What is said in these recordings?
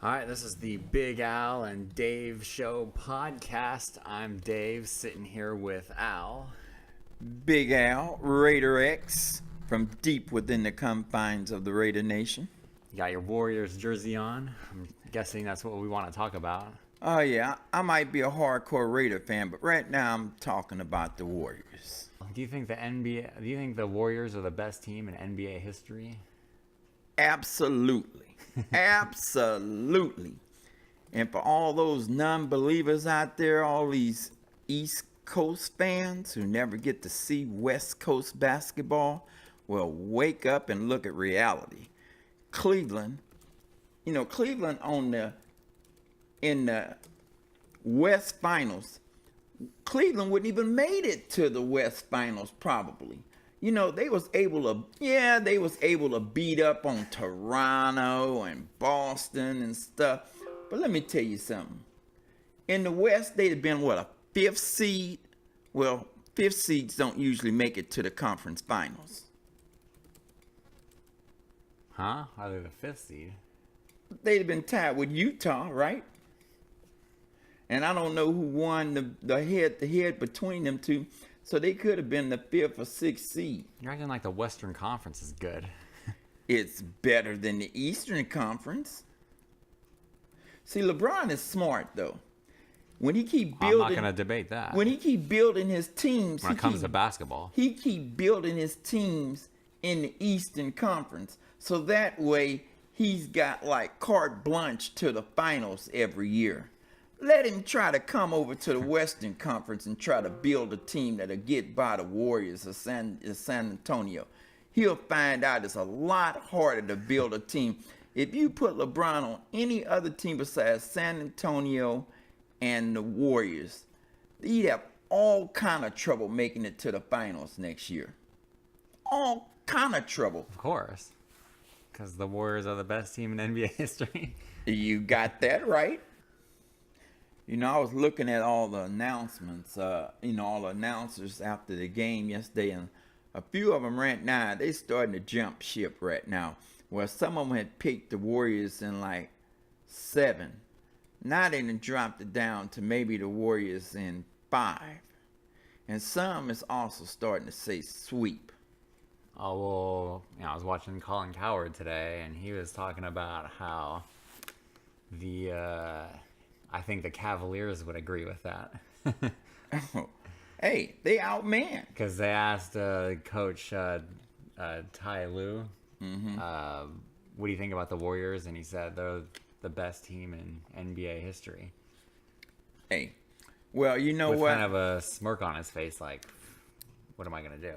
All right, this is the Big Al and Dave Show podcast. I'm Dave, sitting here with Al. Big Al, Raider X, from deep within the confines of the Raider Nation. You got your Warriors jersey on. I'm guessing that's what we want to talk about. Oh yeah, I might be a hardcore Raider fan, but right now I'm talking about the Warriors. Do you think the Warriors are the best team in NBA history? Absolutely. Absolutely. And for all those non-believers out there, all these East Coast fans who never get to see West Coast basketball, well, wake up and look at reality. Cleveland in the West Finals, Cleveland wouldn't even made it to the West Finals probably. They was able to beat up on Toronto and Boston and stuff. But let me tell you something. In the West, they'd have been, a fifth seed? Well, fifth seeds don't usually make it to the conference finals. Huh? Are they the fifth seed? They'd have been tied with Utah, right? And I don't know who won the head-to-head between them two. So they could have been the fifth or sixth seed. You're acting like the Western Conference is good. It's better than the Eastern Conference. See, LeBron is smart, though. When he keep building, I'm not going to debate that. When he keep building his teams, when it comes to basketball, he keep building his teams in the Eastern Conference. So that way, he's got like carte blanche to the finals every year. Let him try to come over to the Western Conference and try to build a team that'll get by the Warriors of San Antonio. He'll find out it's a lot harder to build a team. If you put LeBron on any other team besides San Antonio and the Warriors, he'd have all kind of trouble making it to the finals next year. All kind of trouble. Of course. Because the Warriors are the best team in NBA history. You got that right. I was looking at all the announcements, all the announcers after the game yesterday, and a few of them right now, they starting to jump ship right now. Well, some of them had picked the Warriors in like 7. Now they done dropped it down to maybe the Warriors in 5. And some is also starting to say sweep. Oh, well, I was watching Colin Cowherd today, and he was talking about how I think the Cavaliers would agree with that. Hey, they outman. Because they asked Coach Ty Lue, what do you think about the Warriors? And he said they're the best team in NBA history. Hey, well, you know With what? kind of a smirk on his face, like, what am I going to do?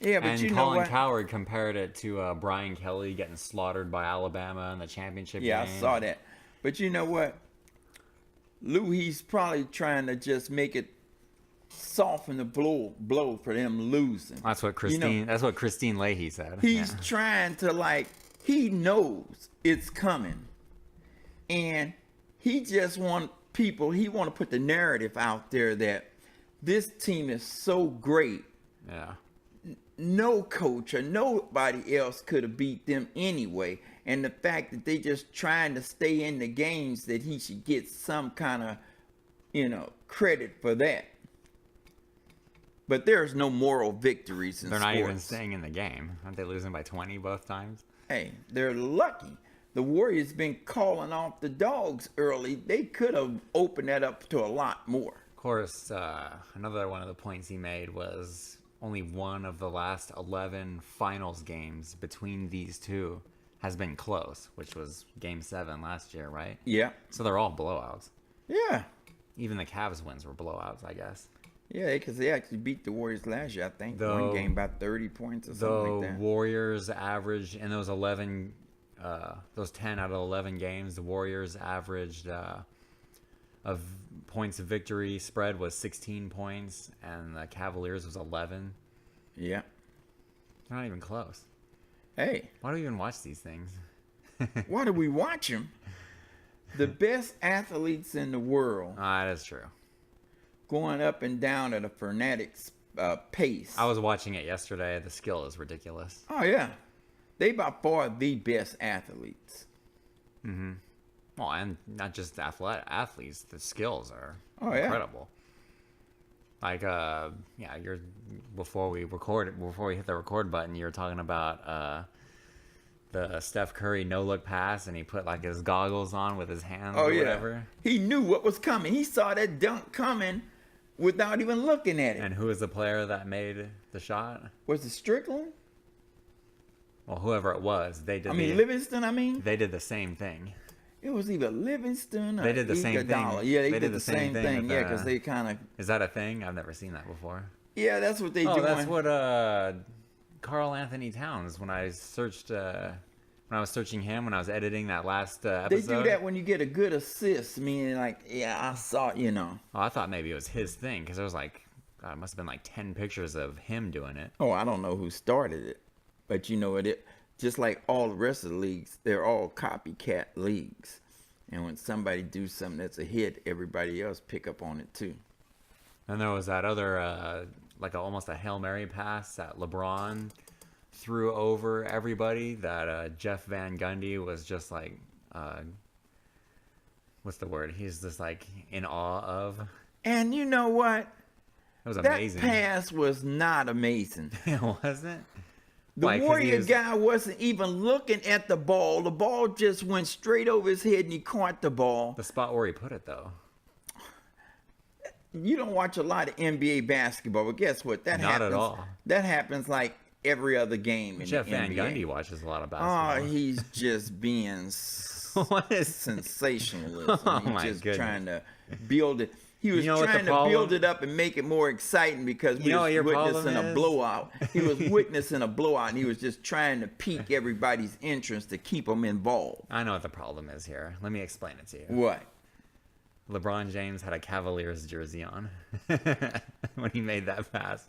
Yeah, but and you know Colin what? Cowherd compared it to Brian Kelly getting slaughtered by Alabama in the championship game. Yeah, I saw that. But you know what? Lou, he's probably trying to just make it soften the blow for them losing. That's what Christine Leahy said. He's trying to he knows it's coming. And he just want to put the narrative out there that this team is so great. Yeah. No coach or nobody else could have beat them anyway. And the fact that they just trying to stay in the games, that he should get some kind of, credit for that. But there's no moral victories in They're sports. not even staying in the game. Aren't they losing by 20 both times? Hey, they're lucky. The Warriors been calling off the dogs early. They could have opened that up to a lot more. Of course, another one of the points he made was only one of the last 11 finals games between these two has been close, which was Game 7 last year, right? Yeah. So they're all blowouts. Yeah. Even the Cavs wins were blowouts, I guess. Yeah, because they actually beat the Warriors last year, I think. One game by 30 points or something like that. The Warriors averaged, in those 10 out of 11 games, the Warriors averaged of points of victory spread was 16 points, and the Cavaliers was 11. Yeah. They're not even close. Hey. Why do we even watch these things? Why do we watch them? The best athletes in the world. That is true. Going up and down at a frenetic pace. I was watching it yesterday. The skill is ridiculous. Oh, yeah. They by far the best athletes. Mm-hmm. Well, and not just athletes, the skills are Oh, yeah. incredible. Like, yeah, before we hit the record button, you were talking about the Steph Curry no look pass, and he put like his goggles on with his hands Oh or yeah. whatever. He knew what was coming. He saw that dunk coming without even looking at it. And who was the player that made the shot? Was it Strickland? Well, whoever it was, they did. Livingston. I mean, they did the same thing. it was either Livingston or They did the same thing. Iguodala. Yeah, they did the same thing. with, Yeah, because they kind of. Is that a thing? I've never seen that before. Yeah, that's what they Oh, do. that's what Carl Anthony Towns, when I searched when I was searching him when I was editing that last They episode. do that when you get a good assist, meaning like, yeah, I saw, Oh, I thought maybe it was his thing because there was like, God, it must have been like 10 pictures of him doing it. Oh, I don't know who started it, but it just like all the rest of the leagues, they're all copycat leagues. And when somebody do something that's a hit, everybody else pick up on it too. And there was that other almost a Hail Mary pass that LeBron threw over everybody that Jeff Van Gundy was just like, what's the word? He's just like in awe of. And you know what? It was That amazing. pass was not amazing. It wasn't? The Why, 'cause he Warrior was- guy wasn't even looking at the ball. The ball just went straight over his head and he caught the ball. The spot where he put it, though. You don't watch a lot of NBA basketball, but guess what? That Not happens. at all. That happens like every other game in Jeff the Van NBA. Gundy watches a lot of Oh, basketball. he's just being What is? sensationalism. Oh, He's my just goodness. trying to build it. He was You know what the trying to problem- build it up and make it more exciting because we You know what was your problem witnessing a is? blowout. He was witnessing a blowout, and he was just trying to pique everybody's interest to keep them involved. I know what the problem is here. Let me explain it to you. What? LeBron James had a Cavaliers jersey on when he made that pass.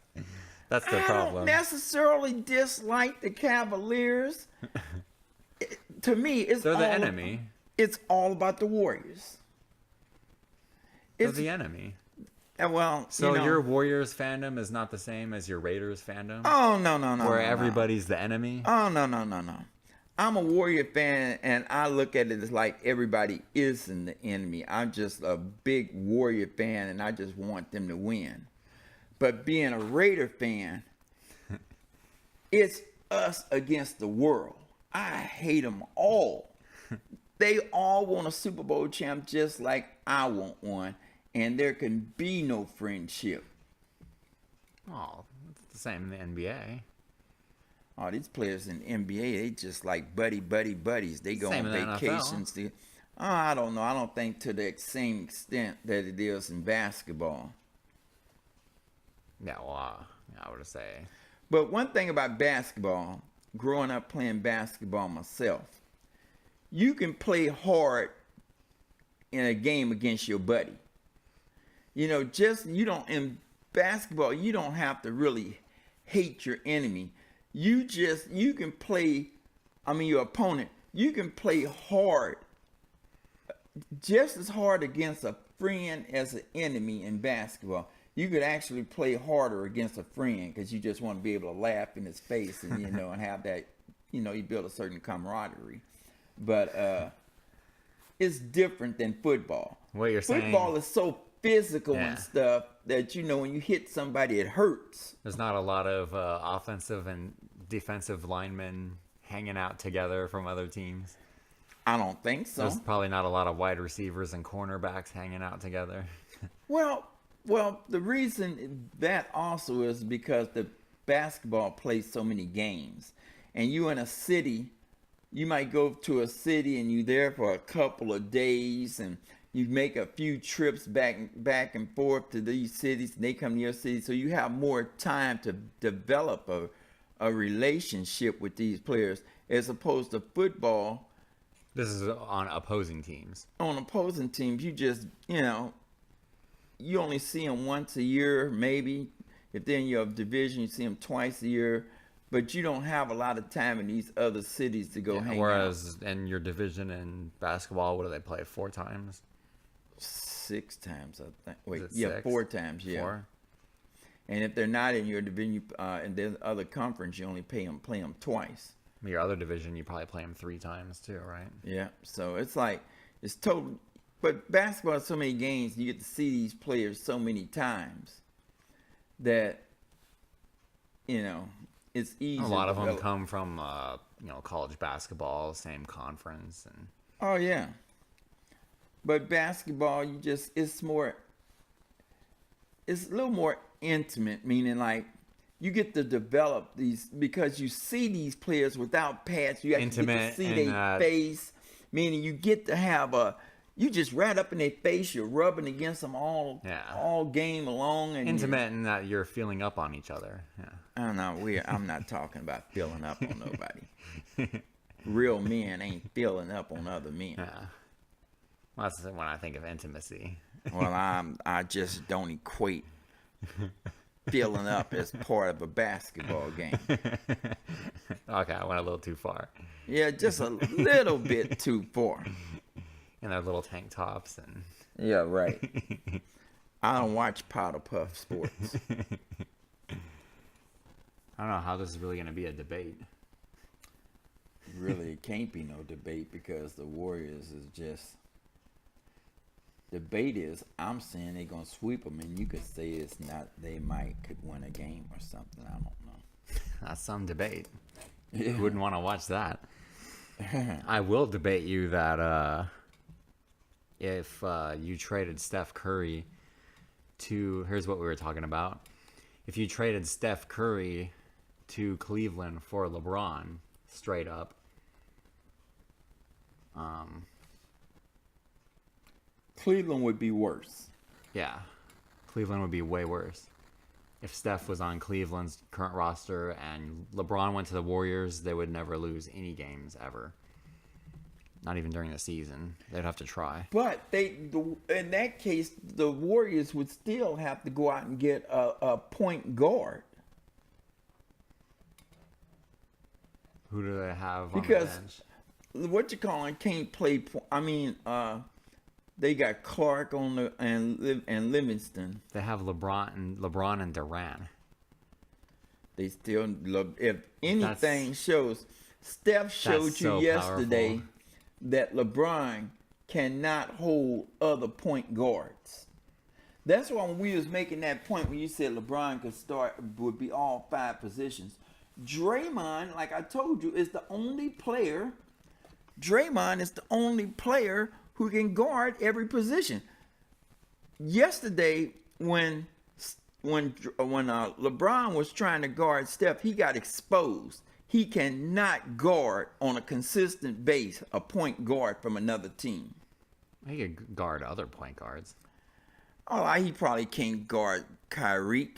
That's the I problem. don't necessarily dislike the Cavaliers. To me, it's They're the all- enemy. It's all about the Warriors. They're It's the enemy. well, So you know, your Warriors fandom is not the same as your Raiders fandom, oh no, where no. everybody's the enemy. Oh no. I'm a Warrior fan, and I look at it as like everybody isn't the enemy. I'm just a big Warrior fan, and I just want them to win. But being a Raider fan, it's us against the world. I hate them all. They all want a Super Bowl champ just like I want one, and there can be no friendship. Oh, it's the same in the NBA. Oh, these players in the NBA, they just like buddies. They go Same on in the NFL. vacations. I don't know. I don't think to the same extent that it is in basketball. Yeah, well, I would say. But one thing about basketball, growing up playing basketball myself, you can play hard in a game against your buddy. In basketball, you don't have to really hate your enemy. You can play, your opponent, you can play hard, just as hard against a friend as an enemy in basketball. You could actually play harder against a friend because you just want to be able to laugh in his face and, and have that, you build a certain camaraderie. But it's different than football. What you're saying- Football is so physical Yeah. and stuff that, when you hit somebody, it hurts. There's not a lot of offensive and defensive linemen hanging out together from other teams. I don't think so. There's probably not a lot of wide receivers and cornerbacks hanging out together. Well, the reason that also is because the basketball plays so many games. And you in a city, you might go to a city and you're there for a couple of days and you make a few trips back and forth to these cities and they come to your city. So you have more time to develop a relationship with these players as opposed to football. This is on opposing teams. On opposing teams, you just, you only see them once a year, maybe. If they're in your division, you see them twice a year. But you don't have a lot of time in these other cities to go hang out. Whereas in your division in basketball, what do they play? 4 times? 6 times, I think. Wait, Is it yeah, 6? 4 times, yeah. 4? And if they're not in your division, in the other conference, you only play them twice. Your other division, you probably play them 3 times too, right? Yeah, so it's like, It's total. But basketball, so many games, you get to see these players so many times that it's easy. A lot of them come from college basketball, same conference, and Oh yeah. But basketball, it's a little more intimate, meaning like you get to develop these because you see these players without pads. You actually get to see their face, meaning you get to have you just right up in their face. You're rubbing against them all game along. And intimate in that you're feeling up on each other. Yeah. I don't know. I'm not talking about feeling up on nobody. Real men ain't feeling up on other men. Yeah. Well, that's when I think of intimacy. Well, I just don't equate feeling up as part of a basketball game. Okay, I went a little too far. Yeah, just a little bit too far. In their little tank tops and. Yeah, right. I don't watch powder puff sports. I don't know how this is really going to be a debate. Really, it can't be no debate because the Warriors is just. Debate is, I'm saying they're gonna sweep them, and you could say it's not. They could win a game or something. I don't know. That's some debate. Yeah. Who wouldn't want to watch that? I will debate you that if you traded Steph Curry here's what we were talking about. If you traded Steph Curry to Cleveland for LeBron, straight up, Cleveland would be worse. Yeah, Cleveland would be way worse. If Steph was on Cleveland's current roster and LeBron went to the Warriors, they would never lose any games ever. Not even during the season. They'd have to try. But in that case, the Warriors would still have to go out and get a point guard. Who do they have on the Because bench? Can't play. They got Clark on and Livingston. They have LeBron and Durant. They still, if anything shows, Steph showed you yesterday powerful. That LeBron cannot hold other point guards. That's why when we was making that point when you said LeBron would be all 5 positions. Draymond, like I told you, is the only player. Draymond is the only player who can guard every position. Yesterday, when LeBron was trying to guard Steph, he got exposed. He cannot guard on a consistent base a point guard from another team. He could guard other point guards. Oh, he probably can't guard Kyrie.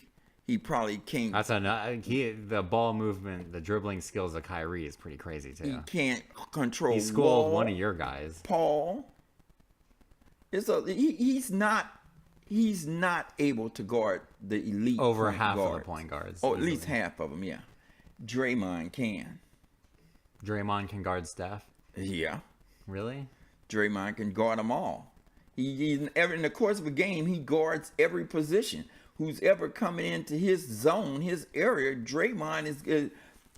He probably can't. The ball movement, the dribbling skills of Kyrie is pretty crazy too. He can't control. He schooled one of your guys, Paul. He's not able to guard the elite. Over half of the point guards. Oh, at least half of them, yeah. Draymond can. Draymond can guard Steph? Yeah. Really? Draymond can guard them all. In the course of a game, he guards every position. Who's ever coming into his zone, his area, Draymond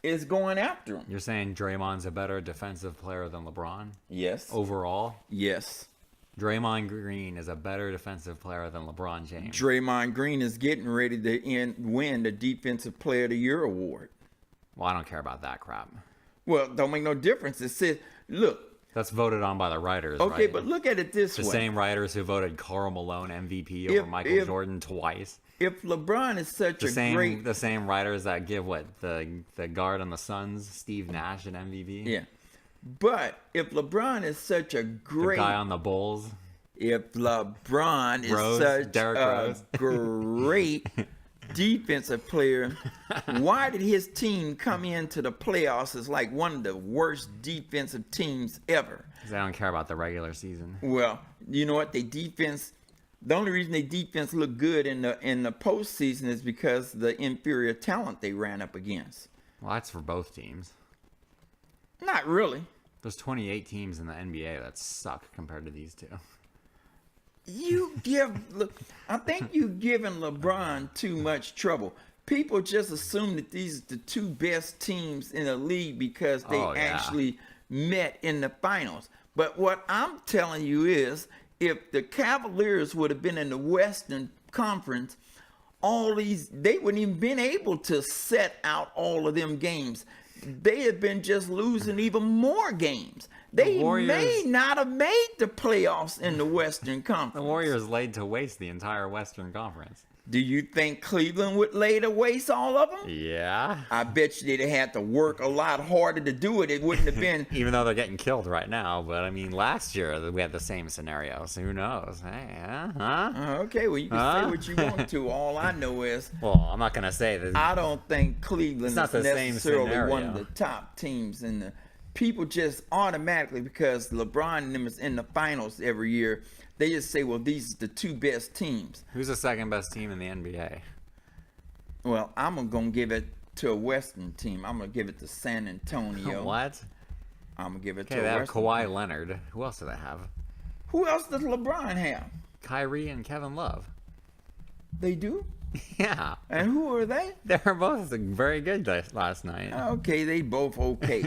is going after him. You're saying Draymond's a better defensive player than LeBron? Yes. Overall? Yes. Draymond Green is a better defensive player than LeBron James. Draymond Green is getting ready to win the Defensive Player of the Year award. Well, I don't care about that crap. Well, don't make no difference. It says, look. That's voted on by the writers, okay, right? But look at it this way. The same writers who voted Karl Malone MVP over Michael Jordan twice. If LeBron is such the same writers that give the guard on the Suns, Steve Nash, an MVP. Yeah. But if LeBron is such a great the guy on the Bulls, if LeBron is such a great defensive player, why did his team come into the playoffs as like one of the worst defensive teams ever? Because they don't care about the regular season. Well, you know what? The only reason their defense looked good in the postseason is because the inferior talent they ran up against. Well, that's for both teams. Not really. There's 28 teams in the NBA that suck compared to these two. I think you're giving LeBron too much trouble. People just assume that these are the 2 best teams in the league because they actually met in the finals. But what I'm telling you is, if the Cavaliers would have been in the Western Conference, they wouldn't even been able to set out all of them games. They had been just losing even more games. They may not have made the playoffs in the Western Conference. The Warriors laid to waste the entire Western Conference. Do you think Cleveland would lay to waste all of them? Yeah. I bet you they'd have had to work a lot harder to do it. It wouldn't have been. Even though they're getting killed right now. But, I mean, last year we had the same scenario. So who knows? Hey, huh? Okay, well, you can say what you want to. All I know is. Well, I'm not going to say that. I don't think Cleveland not is the same necessarily one of scenario. the top teams in the. People just automatically, because LeBron and them is in the finals every year, they just say, well, these are the two best teams. Who's the second best team in the NBA? Well, I'm going to give it to a Western team. I'm going to give it to San Antonio. What? I'm going to give it Okay, to they a have Western Kawhi Leonard. Who else do they have? Who else does LeBron have? Kyrie and Kevin Love. They do? Yeah. And who are they? They were both very good last night. Okay, they both okay.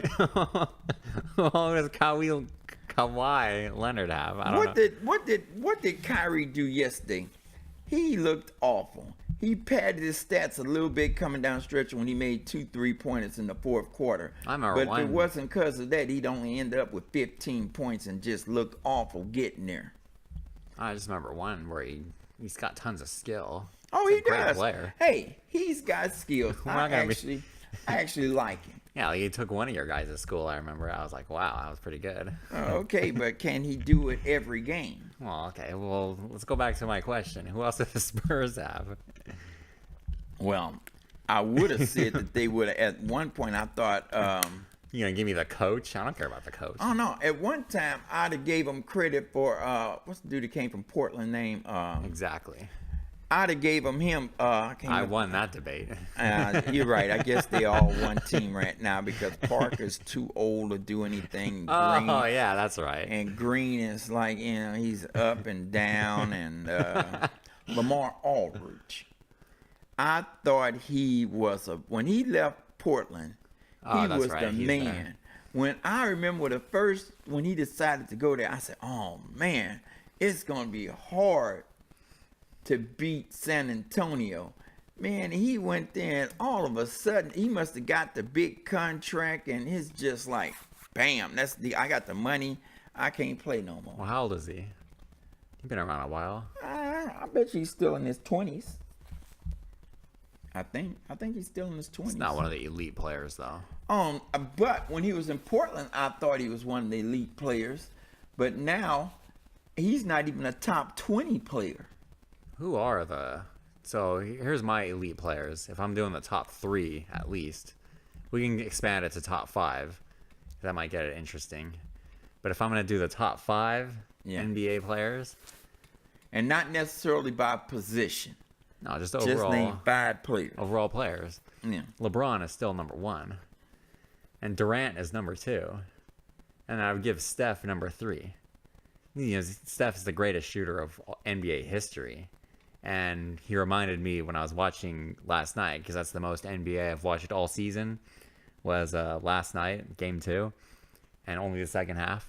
What does Kawhi Leonard have? I don't know. What did Kyrie do yesterday? He looked awful. He padded his stats a little bit coming down stretch when he made 2 3-pointers in the fourth quarter. I remember but if it wasn't because of that, he'd only ended up with 15 points and just looked awful getting there. I just remember one where he's got tons of skill. Oh, He's he a great does. player. Hey, he's got skills. We're I not gonna be- actually like him. Yeah, like he took one of your guys to school. I remember. I was like, wow, that was pretty good. Okay, but can he do it every game? Well, okay. Well, let's go back to my question. Who else do the Spurs have? Well, I would have said that they would have. At one point, I thought. You gonna give me the coach? I don't care about the coach. Oh no! At one time, I'd have gave him credit for what's the dude that came from Portland name? Exactly. I'd have gave him. I won that debate. You're right. I guess they all one team right now because Parker's too old to do anything. Green, Oh yeah, that's right. and Green is like he's up and down, and Lamar Aldridge. I thought he was when he left Portland. Oh, He that's was right, the he's man. there. When I remember when he decided to go there, I said, "Oh man, it's gonna be hard to beat San Antonio." Man, he went there, and all of a sudden, he must have got the big contract, and it's just like, bam! I got the money. I can't play no more. Well, how old is he? He's been around a while. I bet you he's still in his 20s. I think he's still in his 20s. He's not one of the elite players, though. But when he was in Portland, I thought he was one of the elite players. But now, he's not even a top 20 player. Who are so here's my elite players. If I'm doing the top 3 at least, we can expand it to top 5. That might get it interesting. But if I'm going to do the top 5 NBA players. And not necessarily by position. No, just Just overall. name 5 players. Overall players. Yeah. LeBron is still number 1. And Durant is number 2. And I would give Steph number 3. You know, Steph is the greatest shooter of NBA history. And he reminded me when I was watching last night, because that's the most NBA I've watched all season, was last night, game 2, and only the second half.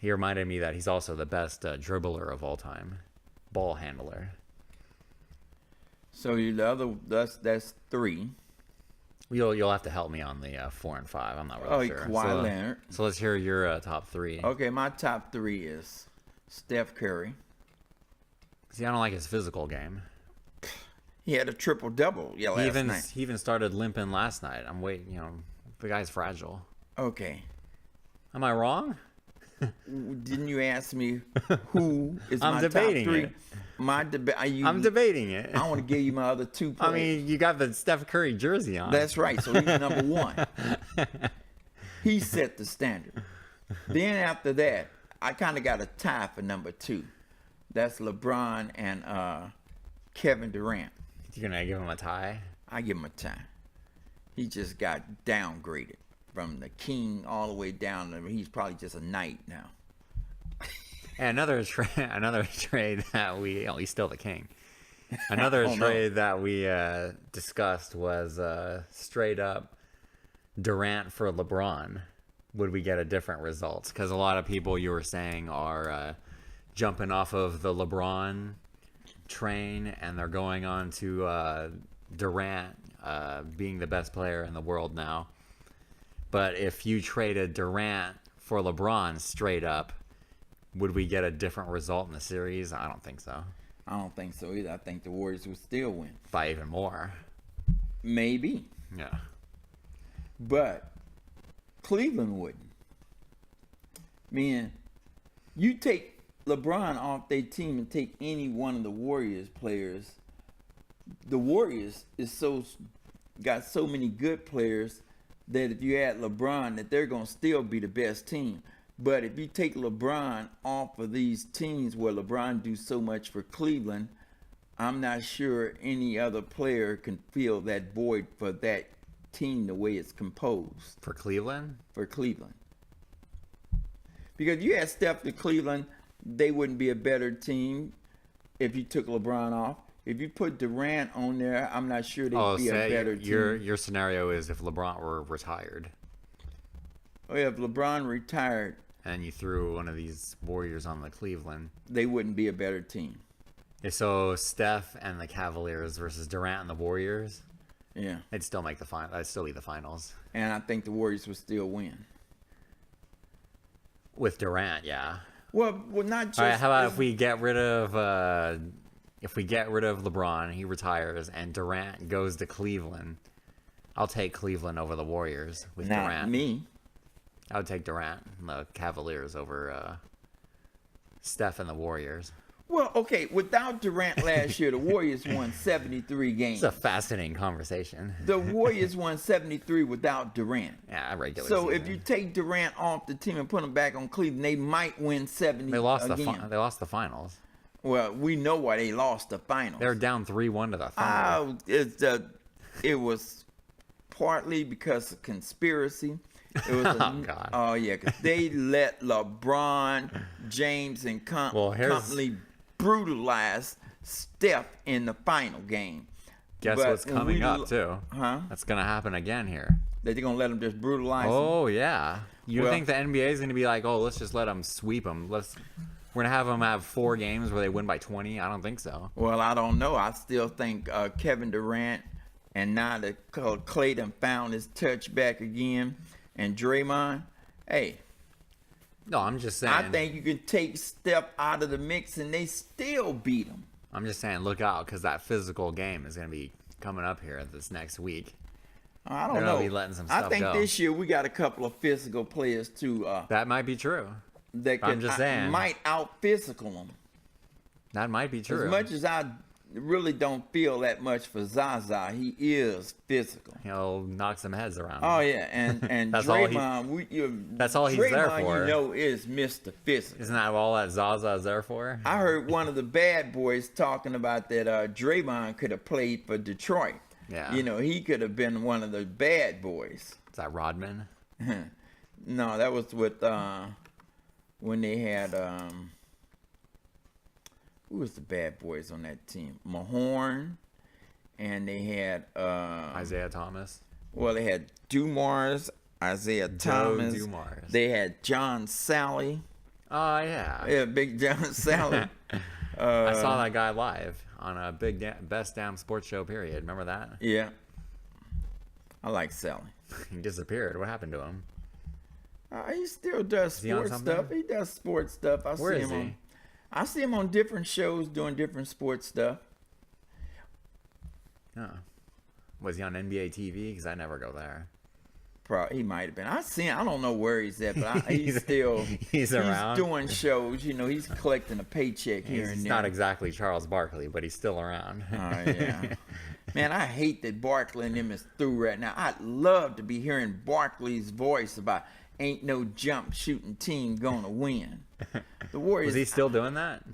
He reminded me that he's also the best dribbler of all time, ball handler. So that's 3. You'll have to help me on the 4 and 5. I'm not really sure. Kawhi Leonard. So let's hear your top 3. Okay, my top 3 is Steph Curry. See, I don't like his physical game. He had a triple-double last night. He even started limping last night. I'm waiting. You know, the guy's fragile. Okay. Am I wrong? Didn't you ask me who is I'm my debating top 3? it. I'm debating it. I want to give you my other 2 players. I mean, you got the Steph Curry jersey on. That's right. So he's number 1. He set the standard. Then after that, I kind of got a tie for number 2. That's LeBron and Kevin Durant. You're gonna give him a tie? I give him a tie. He just got downgraded from the king all the way down. He's probably just a knight now. And another trade that he's still the king. Another trade that we discussed was straight up Durant for LeBron. would we get a different result? Because a lot of people you were saying are jumping off of the LeBron train and they're going on to Durant being the best player in the world now. But if you traded Durant for LeBron straight up, would we get a different result in the series? I don't think so. I don't think so either. I think the Warriors would still win. By even more. Maybe. Yeah. But Cleveland wouldn't. Man, you take LeBron off their team and take any one of the Warriors players. The Warriors got so many good players that if you add LeBron, that they're gonna still be the best team. But if you take LeBron off of these teams where LeBron do so much for Cleveland, I'm not sure any other player can fill that void for that team the way it's composed. For Cleveland? For Cleveland. Because if you had Steph to Cleveland, they wouldn't be a better team if you took LeBron off. If you put Durant on there, I'm not sure they'd be a better team. Your scenario is if LeBron were retired. Oh, yeah, if LeBron retired, and you threw one of these Warriors on the Cleveland, they wouldn't be a better team. So Steph and the Cavaliers versus Durant and the Warriors, yeah, they'd still make the final. That'd still be the finals. And I think the Warriors would still win with Durant. Yeah. Well, not just. All right, how about if we get rid of LeBron, he retires, and Durant goes to Cleveland? I'll take Cleveland over the Warriors with Durant. Not me. I would take Durant and the Cavaliers over Steph and the Warriors. Well, okay, without Durant last year, the Warriors won 73 games. It's a fascinating conversation. The Warriors won 73 without Durant. Yeah, regular So season. if you take Durant off the team and put him back on Cleveland, they might win 70 They lost again. they lost the finals. Well, we know why they lost the finals. They were down 3-1 to the Thunder. It was partly because of conspiracy. It was God. Oh yeah, because they let LeBron James and company brutalize Steph in the final game. Guess But what's when coming up too? Huh? That's gonna happen again here. That they're gonna let them just brutalize them? Oh yeah. You Well- think the NBA is gonna be like, oh, let's just let them sweep them? We're gonna have them have 4 games where they win by 20? I don't think so. Well, I don't know. I still think Kevin Durant, and now that Klay done found his touch back again, and Draymond, hey, No, I'm just saying. I think you can take Steph out of the mix and they still beat him. I'm just saying, look out, because that physical game is gonna be coming up here this next week. I don't They're know. gonna be letting some I stuff think go. this year we got a couple of physical players too That might be true. that I'm just saying. might out physical them. That might be true. As much as I really don't feel that much for Zaza, he is physical. He'll knock some heads around. Oh yeah, and That's all he- Draymond, that's all he's there Draymond, for. You know, is Mr. Physical. Isn't that all that Zaza is there for? I heard one of the bad boys talking about that Draymond could have played for Detroit. Yeah. You know, he could have been one of the bad boys. Is that Rodman? No, that was with when they had who was the bad boys on that team? Mahorn, and they had Isaiah Thomas. well, they had Dumars, Isaiah Thomas. Dumars. They had John Sally. Oh yeah. Yeah, Big John Sally. I saw that guy live on a best damn sports show period. Remember that? Yeah, I like Sally. He disappeared. What happened to him? He still does he on sports something? stuff. He does sports stuff. Where is he? I see him on different shows doing different sports stuff. Oh. Was he on NBA TV? Because I never go there. Probably he might have been. I don't know where he's at, but he's still he's around. doing shows. You know, he's collecting a paycheck here and He's there. not exactly Charles Barkley, but he's still around. Oh yeah, man, I hate that Barkley and them is through right now. I'd love to be hearing Barkley's voice about ain't no jump shooting team gonna win. The Warriors. Was he still doing that?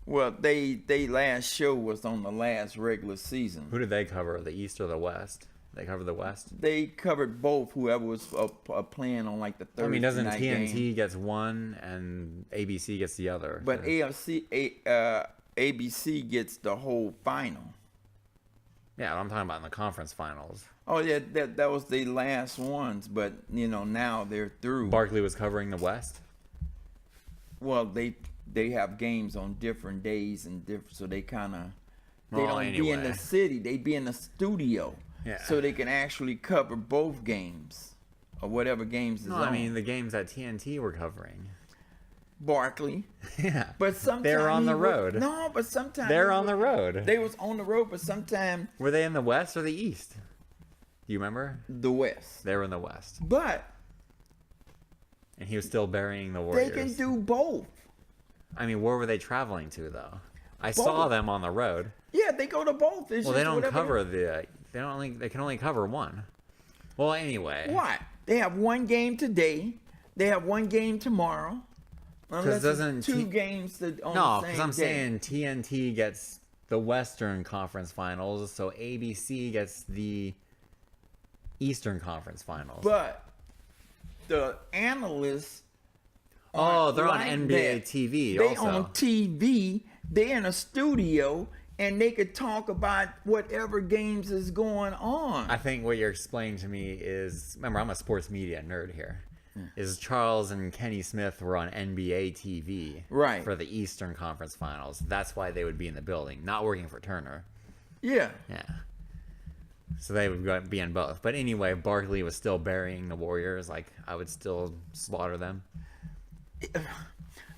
Well, they last show was on the last regular season. Who did they cover? The East or the West? They covered the West. They covered both. Whoever was playing on like the Thursday I mean, doesn't night TNT game. gets one and ABC gets the other? But So- ABC gets the whole final. yeah, I'm talking about in the conference finals. Oh yeah, that was the last ones, but now they're through. Barkley was covering the West. Well, they have games on different days and different, so they kind of Well, don't be in anyway. the city. They be in the studio, Yeah. so they can actually cover both games or whatever games is No, on. I mean the games that TNT were covering. Barkley, Yeah. but sometimes They're on the road. No, but sometimes They're on the road. They was on the road, but sometimes Were they in the West or the East? Do you remember? the West. They were in the West. But And he was still burying the they Warriors. can do both. I mean, where were they traveling to though? I Both. saw them on the road. Yeah, they go to both. It's Well, they just don't whatever cover the. They can only cover one. Well, anyway. Why? They have one game today. They have one game tomorrow. Unless doesn't it's two T- games on No, the because same I'm day. saying TNT gets the Western Conference Finals, so ABC gets the Eastern Conference Finals. But the analysts. Oh, they're on like NBA that. TV They also. on TV. They're in a studio, and they could talk about whatever games is going on. I think what you're explaining to me is, remember, I'm a sports media nerd here. Is Charles and Kenny Smith were on NBA TV Right. for the Eastern Conference Finals. That's why they would be in the building, not working for Turner. Yeah. Yeah. So they would be in both. But anyway, Barkley was still burying the Warriors. Like, I would still slaughter them.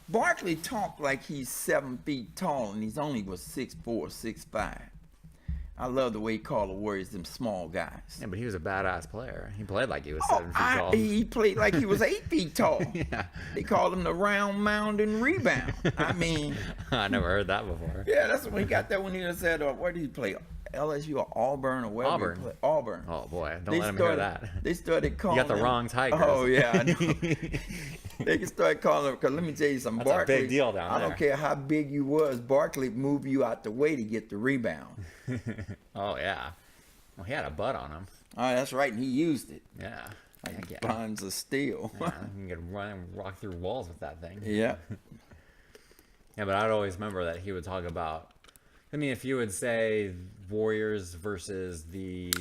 Barkley talked like he's 7 feet tall, and he's only was 6'4", 6'5". I love the way he called the Warriors them small guys. Yeah, but he was a badass player. He played like he was 7 feet tall. He played like he was 8 feet tall. Yeah. They called him the round mound and rebound. I mean, I never heard that before. yeah, that's when he got that when he said, where did he play? LSU or Auburn or wherever Auburn. he played? Auburn. Oh, boy. Don't let him hear that. They started calling got the him- wrong Tigers. Oh, yeah, I know. They can start calling him, because let me tell you something. That's a Barkley, big deal down I there. don't care how big you was, Barkley moved you out the way to get the rebound. Oh, yeah. Well, he had a butt on him. Oh, that's right, and he used it. Yeah. Yeah. Bonds of steel. Yeah, you can run and rock through walls with that thing. Yeah. Yeah, but I'd always remember that he would talk about. I mean, if you would say Warriors versus the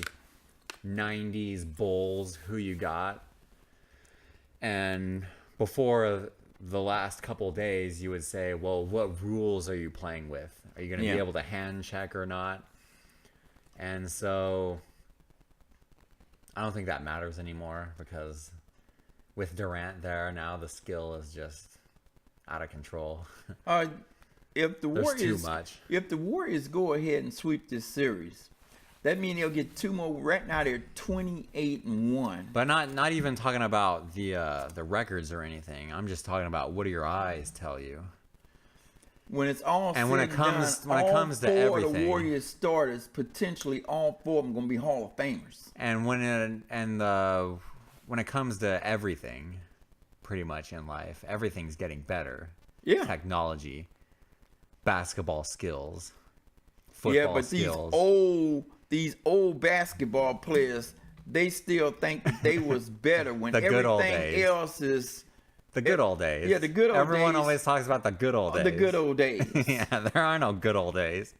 90s Bulls, who you got? And before the last couple days, you would say, well, what rules are you playing with? Are you going to Yeah. be able to hand check or not? And so I don't think that matters anymore because with Durant there now, the skill is just out of control. If the There's Warriors, too much. If the Warriors go ahead and sweep this series, that means they'll get 2 more. Right now they're 28-1. But not even talking about the records or anything. I'm just talking about what do your eyes tell you? When it's all And said when it and comes- done, when it all comes to 4 of the everything- Warriors starters, potentially all 4 of them going to be Hall of Famers. And when it comes to everything, pretty much in life, everything's getting better. Yeah. Technology, basketball skills, football Yeah, but skills. these old basketball players, they still think that they was better when The good old everything days. else is The good old days. Yeah, the good old Everyone days. always talks about the good old days. the good old days. Yeah, there are no good old days.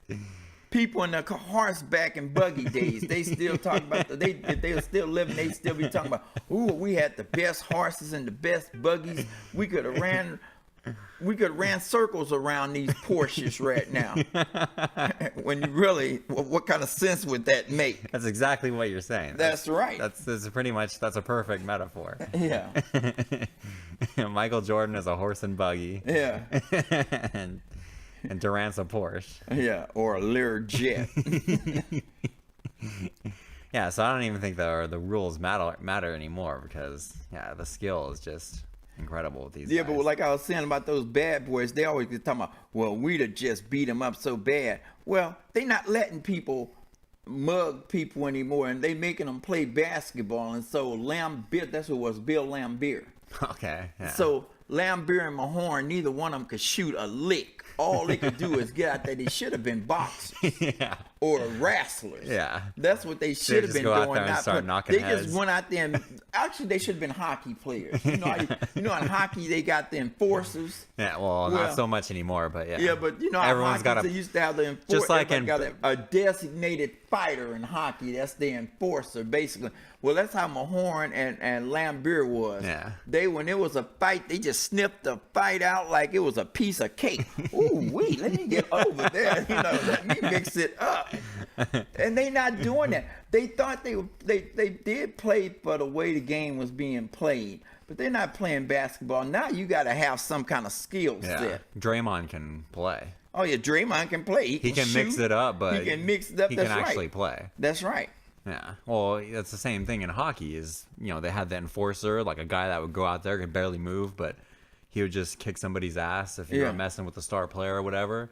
People in the horseback and buggy days, they still talk about if they were still living, they still be talking about, ooh, we had the best horses and the best buggies. We could have ran circles around these Porsches right now. When you really, what kind of sense would that make? That's exactly what you're saying. That's right. That's a perfect metaphor. Yeah, Michael Jordan is a horse and buggy. yeah, and Durant's a Porsche. yeah, or a Learjet. Yeah, so I don't even think the rules matter anymore because the skill is just incredible with these Yeah, guys. but like I was saying about those bad boys, they always get talking about, well, we'd have just beat them up so bad. Well, they not letting people mug people anymore, and they making them play basketball. And so Lambeer, that's who it was, Bill Lambeer. Okay. Yeah. So Lambeer and Mahorn, neither one of them could shoot a lick. all they could do is get out there. They should have been boxers Yeah. or wrestlers. Yeah. That's what they should have just been go out doing. there and not start knocking they heads. just went out there and actually they should have been hockey players. You know, in hockey they got the enforcers. Yeah, well, Well, not so much anymore, but yeah. Yeah, but you know, how everyone's got they a used to have the enforcer. just like in- got a designated fighter in hockey. That's the enforcer, basically. Well, that's how Mahorn and Lambert was. Yeah. They, when it was a fight, they just sniffed the fight out like it was a piece of cake. Ooh, wait, let me get over there. You know, let me mix it up. And they not doing that. They thought they did play for the way the game was being played. But they're not playing basketball. Now you got to have some kind of skill yeah. set. Draymond can play. Oh yeah, Draymond can play. He can mix shoot. it up, but he can mix it up. he That's can actually right. play. That's right. Yeah. Well, that's the same thing in hockey. Is they had the enforcer, like a guy that would go out there could barely move, but he would just kick somebody's ass if you Yeah. were messing with the star player or whatever.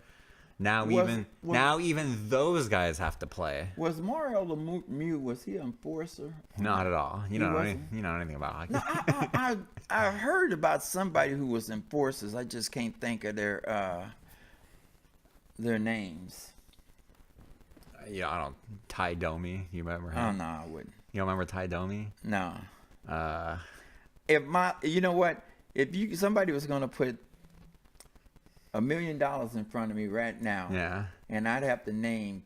Now Was- even those guys have to play. Was Mario Lemieux, was he an enforcer? Not at all. You don't know wasn't? you know anything about hockey. No, I heard about somebody who was enforcers. I just can't think of their names. Yeah, I don't. Ty Domi, you remember him? Oh no, I wouldn't. You don't remember Ty Domi? No. Uh, You know what? If somebody was gonna put $1 million in front of me right now, yeah. and I'd have to name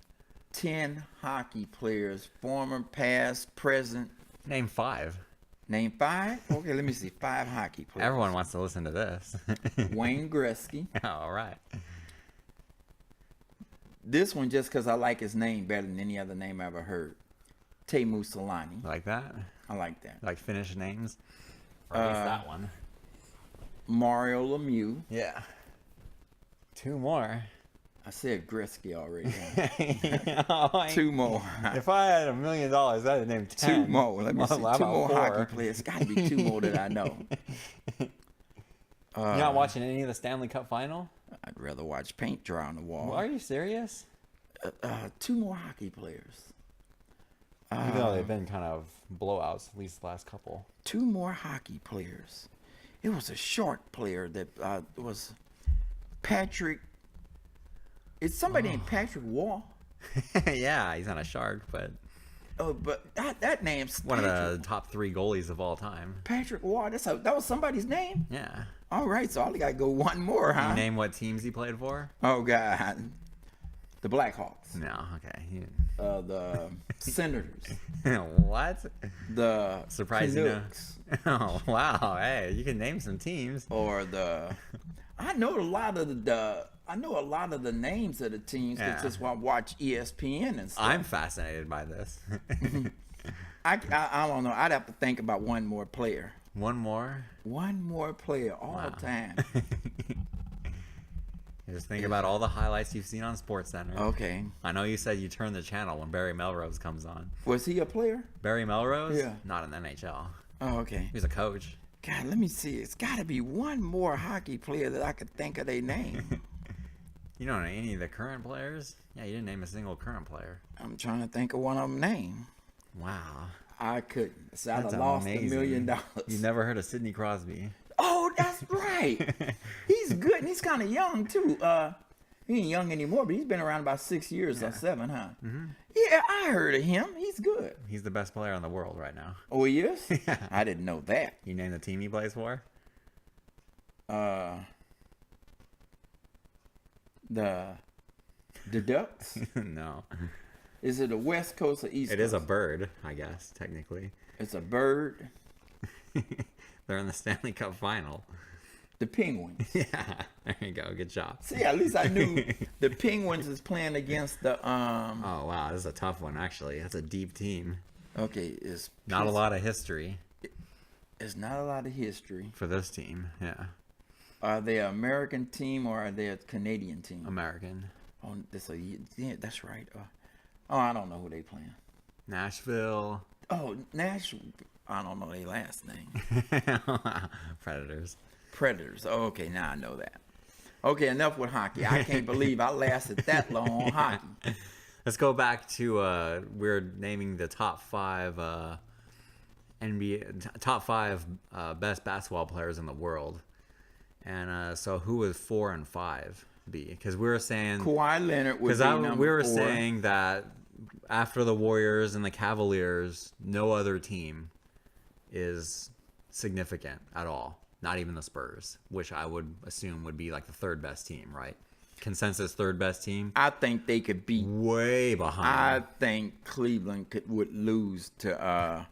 10 hockey players, former, past, present. Name 5. Name 5? Okay, let me see. 5 hockey players. Everyone wants to listen to this. Wayne Gretzky. All right. This one just because I like his name better than any other name I ever heard. Teemu Solani. Like that? I like that. Like Finnish names? Or at least that one. Mario Lemieux. Yeah. 2 more. I said Gretzky already. Oh, 2 more. If I had $1 million, I'd have named 10. 2 more. Let me see. 2 How about more 4? hockey players. Got to be 2 more that I know. You're not watching any of the Stanley Cup final? I'd rather watch paint dry on the wall. Are you serious? 2 more hockey players. Even though they've been kind of blowouts, at least the last couple. 2 more hockey players. It was a short player that was Patrick. It's somebody named Patrick Wall. Yeah, he's not a shark, but Oh, but that name's one of the top 3 goalies of all time. Patrick Wall. That was somebody's name. Yeah. All right, so I only got to go 1 more, huh? You name what teams he played for? Oh God, the Blackhawks, No, okay. the Senators, What? the Surprising. Canucks, Oh, wow. Hey, you can name some teams. or the. I know a lot of the names of the teams because Yeah. that's why I watch ESPN and stuff. I'm fascinated by this. I don't know. I'd have to think about 1 more player. One more. 1 more player all time. Just think about all the highlights you've seen on SportsCenter. Okay. I know you said you turn the channel when Barry Melrose comes on. Was he a player? Barry Melrose? Yeah. Not in the NHL. Oh, okay. He was a coach. God, let me see. It's got to be 1 more hockey player that I could think of their name. You don't know any of the current players? Yeah, you didn't name a single current player. I'm trying to think of one of them name. Wow. I couldn't. So I'd That's have lost amazing. $1 million. You never heard of Sidney Crosby? Oh, that's right. He's good, and he's kind of young too. He ain't young anymore, but he's been around about 6 years or 7, huh? Mm-hmm. Yeah, I heard of him. He's good. He's the best player in the world right now. Oh, he is? I didn't know that. You name the team he plays for? The Ducks. No. Is it a West Coast or East It Coast? is a bird, I guess, technically. It's a bird. They're in the Stanley Cup final. The Penguins. Yeah. There you go. Good job. See, at least I knew the Penguins is playing against the Oh, wow. This is a tough one, actually. That's a deep team. Okay, it's Not a lot of history It's not a lot of history. for this team. Yeah. Are they an American team or are they a Canadian team? American. Oh, yeah, that's right. I don't know who they playing. Nashville. Oh, Nash. I don't know their last name. Predators. Predators. Oh, okay, now I know that. Okay, enough with hockey. I can't believe I lasted that long on hockey. Let's go back to we're naming the top 5 top 5 best basketball players in the world. And so who was 4 and 5? be? Because we were saying Kawhi Leonard would be number we were 4. saying that after the Warriors and the Cavaliers, no other team is significant at all. Not even the Spurs, which I would assume would be like the third best team, right? Consensus third best team. I think they could beat. Way behind. I think Cleveland would lose to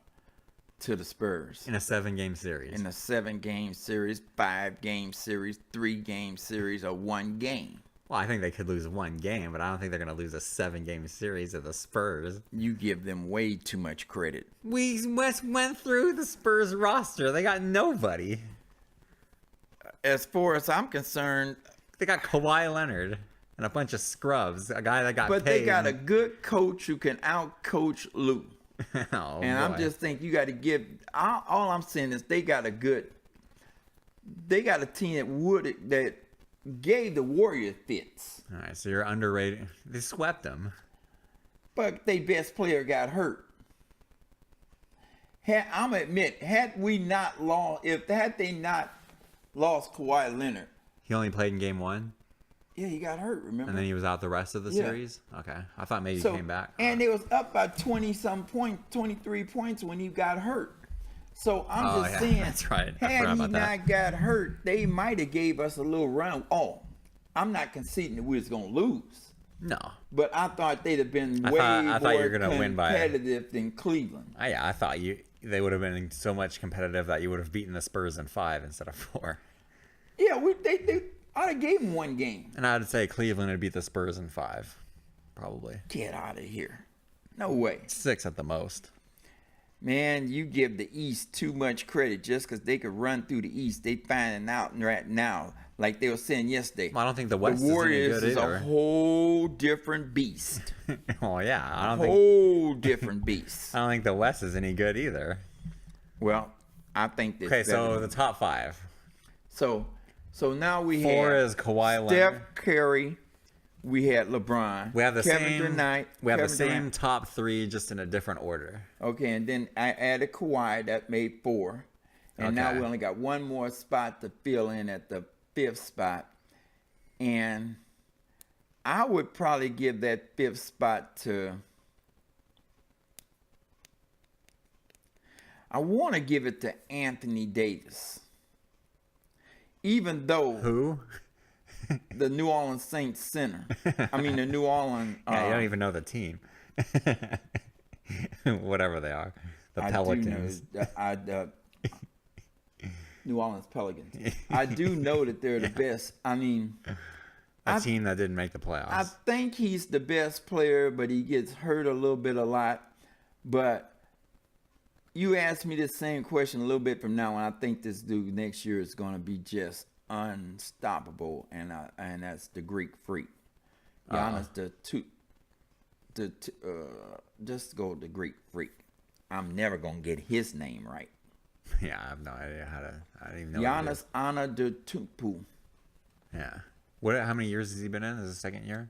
the Spurs in a 7-game series. in a 7-game series, 5-game series, 3-game series, or 1 game. Well, I think they could lose 1 game, but I don't think they're going to lose a 7-game series of the Spurs. You give them way too much credit. We went through the Spurs roster. They got nobody. As far as I'm concerned, They got Kawhi Leonard and a bunch of scrubs. A guy that got but paid. they got a good coach who can out-coach Lou. Oh, And I'm boy. just think you got to give. All I'm saying is they got a team that gave the Warriors fits, All right, so you're underrated. They swept them. but their best player got hurt. I'm admit, had they not lost Kawhi Leonard, He only played in game 1, yeah, he got hurt. Remember? and then he was out the rest of the Yeah. series. Okay, I thought maybe So, he came back. and it was up by 23 points when he got hurt. So I'm Oh, just yeah, saying, that's right. I had forgot he about that. not got hurt, they might have gave us a little run. Oh, I'm not conceding that we was gonna lose, No, but I thought they'd have been I way thought you more were gonna win by- competitive than Cleveland. I thought they would have been so much competitive that you would have beaten the Spurs in 5 instead of 4. Yeah, I'd have gave them 1 game. And I'd say Cleveland would beat the Spurs in 5, probably Get out of here. No way. 6 at the most. Man, you give the East too much credit just because they could run through the East. They finding out right now, like they were saying yesterday. Well, I don't think the West The Warriors is any is good a either. whole different beast. Well, yeah, I don't think Whole different beast. I don't think the West is any good either. Well, I think this. Okay, so the top 5. So now we 4 have is Kawhi Leonard. Steph Curry. We had LeBron. We have the Kevin same. Durant. We have the Kevin same Durant. top 3, just in a different order. Okay, and then I added Kawhi. That made 4. And now Okay. we only got one more spot to fill in at the 5th spot. And I would probably give that 5th spot to. I want to give it to Anthony Davis. Even though Who? the New Orleans Saints center. I mean, the New Orleans. Yeah, you don't even know the team. Whatever they are, the I Pelicans. do know, New Orleans Pelicans. I do know that they're the best. I mean, A team that didn't make the playoffs. I think he's the best player, but he gets hurt a lot. But you asked me the same question a little bit from now, and I think this dude next year is going to be just unstoppable, and that's the Greek Freak. Giannis, just go with the Greek Freak. I'm never gonna get his name right. Yeah, I have no idea how to. I don't even know. what it is. Giannis Antetokounmpo. Yeah. What? How many years has he been in? Is it second year?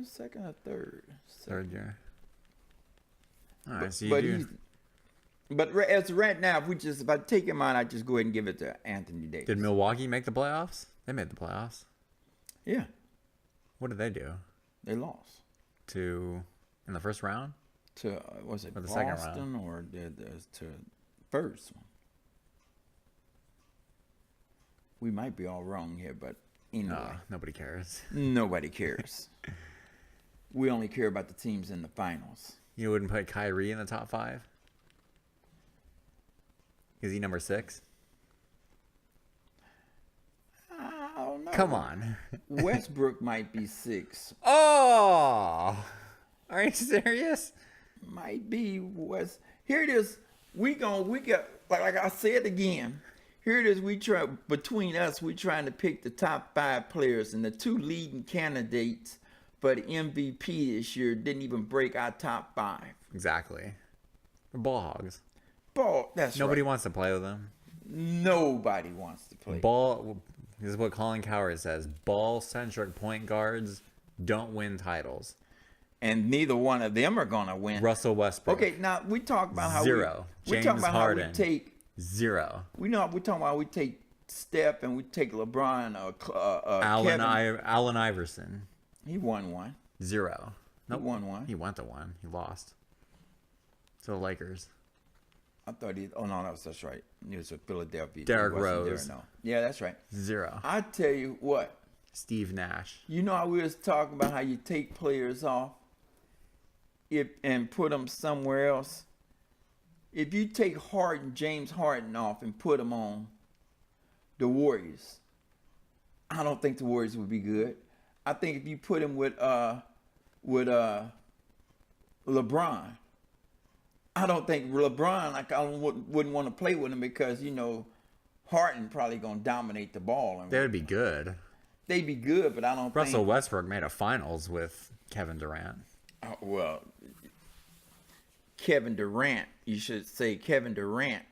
Second or third. Third year. All right. So you But do. he's. But as right now, if I take him out, I just go ahead and give it to Anthony Davis. Did Milwaukee make the playoffs? They made the playoffs. Yeah, What did they do? they lost In the first round? to was it Or the second round. Boston or to first one? We might be all wrong here, but anyway, Nobody cares. nobody cares. We only care about the teams in the finals. You wouldn't put Kyrie in the top 5? Is he number 6? I don't know. Come on. Westbrook might be 6. Oh! Are you serious? Might be West. Here it is. We got like I said again. Here it is. We trying to pick the top 5 players, and the 2 leading candidates for the MVP this year didn't even break our top 5. Exactly. They're ball hogs. That's Nobody right. wants to play with them. Nobody wants to play. This is what Colin Cowherd says. Ball-centric point guards don't win titles. And neither one of them are gonna win. Russell Westbrook. Okay, now we talk about how 0. we James talk about Harden. how we take. 0. We talking about how we take Steph and we take LeBron or Allen, Kevin. Allen Iverson, He won one. 0. He won one. He went to one. He lost to the Lakers. I thought he. Oh no, that's right. He was with Philadelphia. Derrick He wasn't Rose. There, no. Yeah, that's right. 0. I tell you what. Steve Nash. You know how we was talking about how you take players off, and put them somewhere else. If you take James Harden off and put him on the Warriors, I don't think the Warriors would be good. I think if you put him with LeBron, I don't think LeBron, like I wouldn't want to play with him because Harden probably gonna dominate the ball. And They would be good. they'd be good, but I don't Russell think. Westbrook made a finals with Kevin Durant. Well, Kevin Durant, you should say Kevin Durant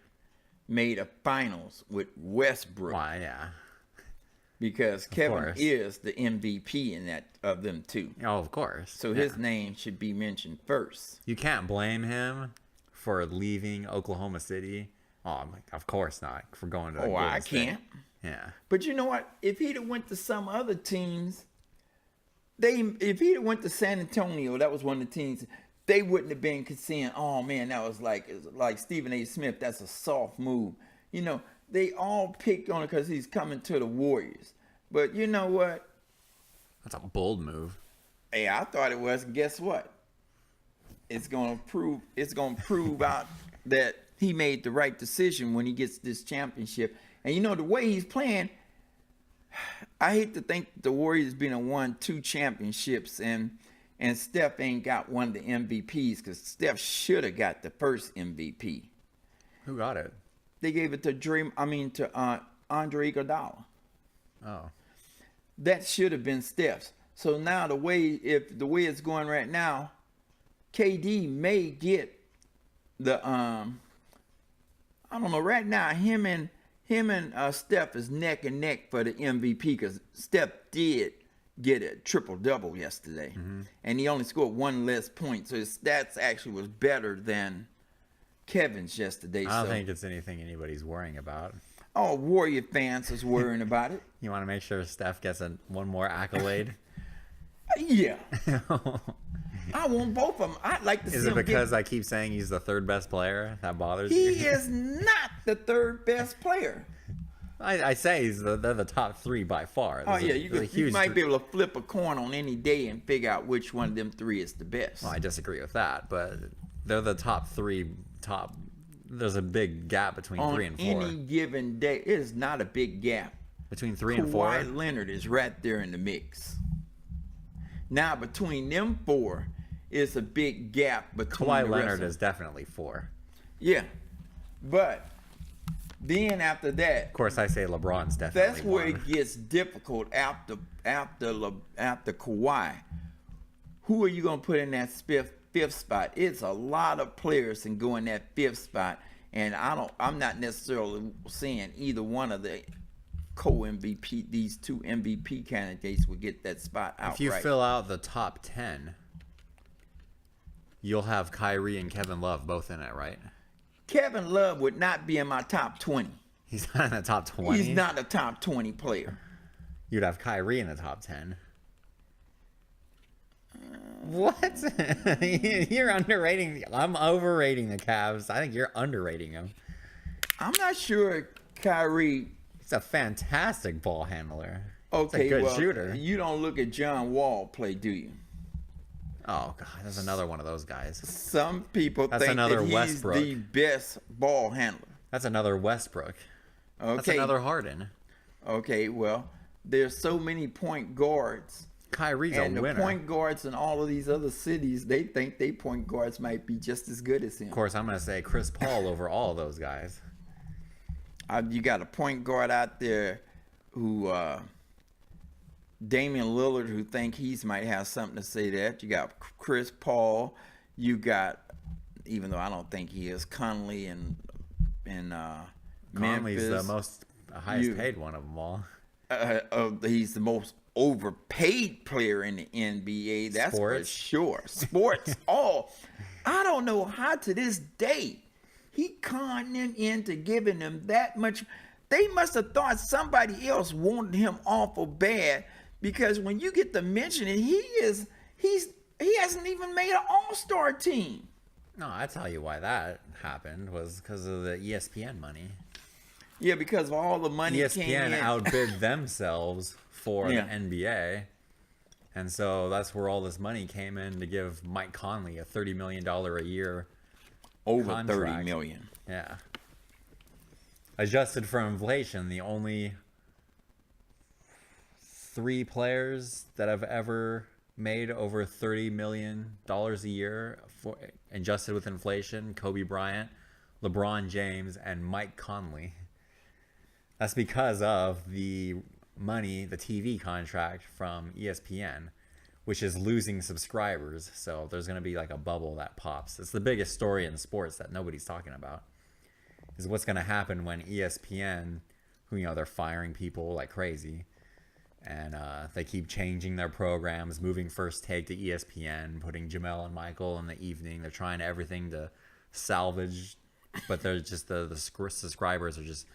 made a finals with Westbrook Why, yeah. because Kevin course. is the MVP in that of them two. Oh, of course. So Yeah. his name should be mentioned first. You can't blame him for leaving Oklahoma City. Oh, I'm like, of course not. For going to Oh, Golden I State. can't. Yeah. But you know what? If he'd have went to some other teams, if he'd have went to San Antonio, that was one of the teams, they wouldn't have been saying, "Oh man, that was like Stephen A. Smith. That's a soft move." They all picked on it because he's coming to the Warriors. But you know what? That's a bold move. Hey, I thought it was. And guess what? It's gonna prove out that he made the right decision when he gets this championship. And the way he's playing, I hate to think the Warriors been won 2 championships and Steph ain't got one of the MVPs because Steph should have got the first MVP. Who got it? They gave it to Andre Iguodala. Oh. That should have been Steph's. So now the way it's going right now, KD may get the I don't know. Right now, him and Steph is neck and neck for the MVP because Steph did get a triple-double yesterday. And he only scored 1 less point. So his stats actually was better than Kevin's yesterday. I don't think it's anything anybody's worrying about. All Warrior fans is worrying about it. You want to make sure Steph gets one more accolade? Yeah. I want both of them. I'd like to see Is him it because I keep saying he's the 3rd best player that bothers you? He is not the 3rd best player. I say they're the top 3 by far. Oh, There's yeah. there's a You huge might be able to flip a coin on any day and figure out which one of them 3 is the best. Well, I disagree with that, but they're the top 3. There's a big gap between On 3 and 4. any given day, it is not a big gap. Between 3 and 4. Kawhi Leonard is right there in the mix. Now, between them 4 is a big gap between Kawhi the rest Leonard of is definitely 4. Yeah. But then after that, Of course, I say LeBron's definitely that's where 1. it gets difficult after Kawhi. Who are you gonna put in that fifth spot? It's a lot of players can go in that 5th spot, and I'm not necessarily saying either one of the co-MVP, these 2 MVP candidates would get that spot outright. If you fill out the top 10, you'll have Kyrie and Kevin Love both in it, right? Kevin Love would not be in my top 20. He's not in the top 20. He's not a top 20 player. You'd have Kyrie in the top 10. What? You're underrating. I'm overrating the Cavs. I think you're underrating them. I'm not sure Kyrie. He's a fantastic ball handler. Okay, He's a good well, shooter. you don't look at John Wall play, do you? Oh god, that's another one of those guys. Some people That's think another that he's Westbrook. the best ball handler. That's another Westbrook. Okay. That's another Harden. Okay, well, there's so many point guards. Kyrie's And a the winner. point guards in all of these other cities, they think they point guards might be just as good as him. Of course, I'm going to say Chris Paul over all of those guys. You got a point guard out there who, Damian Lillard, who think he's might have something to say that. You got Chris Paul. You got, even though I don't think he is, Conley and Conley's Memphis. the most highest paid one of them all. He's the most overpaid player in the NBA. That's for Sports. sure. Sports. I don't know how to this day he conned them into giving them that much. they must have thought somebody else wanted him awful bad, because when you get to mention it, he hasn't even made an all-star team. No, I tell you why that happened was because of the ESPN money. Yeah, because of all the money came ESPN in. outbid themselves for Yeah. the NBA. And so that's where all this money came in to give Mike Conley a $30 million a year Over contract. 30 million. Yeah. Adjusted for inflation, the only 3 players that have ever made over $30 million a year for adjusted with inflation, Kobe Bryant, LeBron James, and Mike Conley. That's because of the money, the TV contract from ESPN, which is losing subscribers. So there's going to be like a bubble that pops. It's the biggest story in sports that nobody's talking about, is what's going to happen when ESPN, who, you know, they're firing people like crazy, and they keep changing their programs, moving First Take to ESPN, putting Jamel and Michael in the evening. They're trying everything to salvage, but they're just the subscribers are just,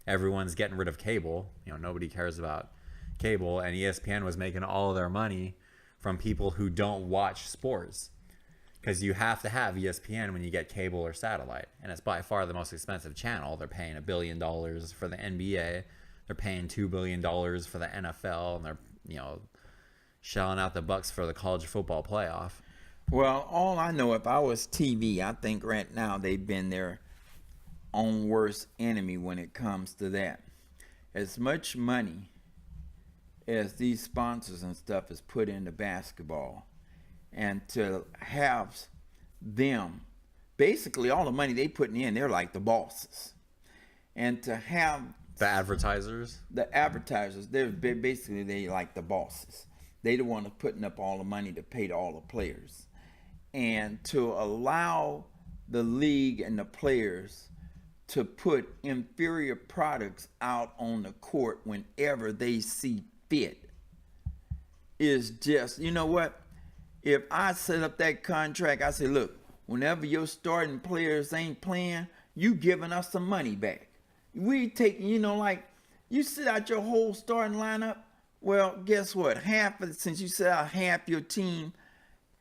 everyone's getting rid of cable. You know, nobody cares about cable, and ESPN was making all of their money from people who don't watch sports, because you have to have ESPN when you get cable or satellite, and it's by far the most expensive channel. They're paying $1 billion for the NBA, they're paying $2 billion for the NFL, and they're, you know, shelling out the bucks for the college football playoff. Well, all I know, if I was TV, I think right now they've been their own worst enemy when it comes to that. As much money as these sponsors and stuff is put into basketball, and to have them, basically all the money they putting in, they're like the bosses. And to have The advertisers, the advertisers, basically they like the bosses. They the one that's putting up all the money to pay to all the players. And to allow the league and the players to put inferior products out on the court whenever they see fit is just, you know what? If I set up that contract, I say, look, whenever your starting players ain't playing, you giving us some money back. We taking, you know, like you sit out your whole starting lineup. Well, guess what? Since you set out half your team,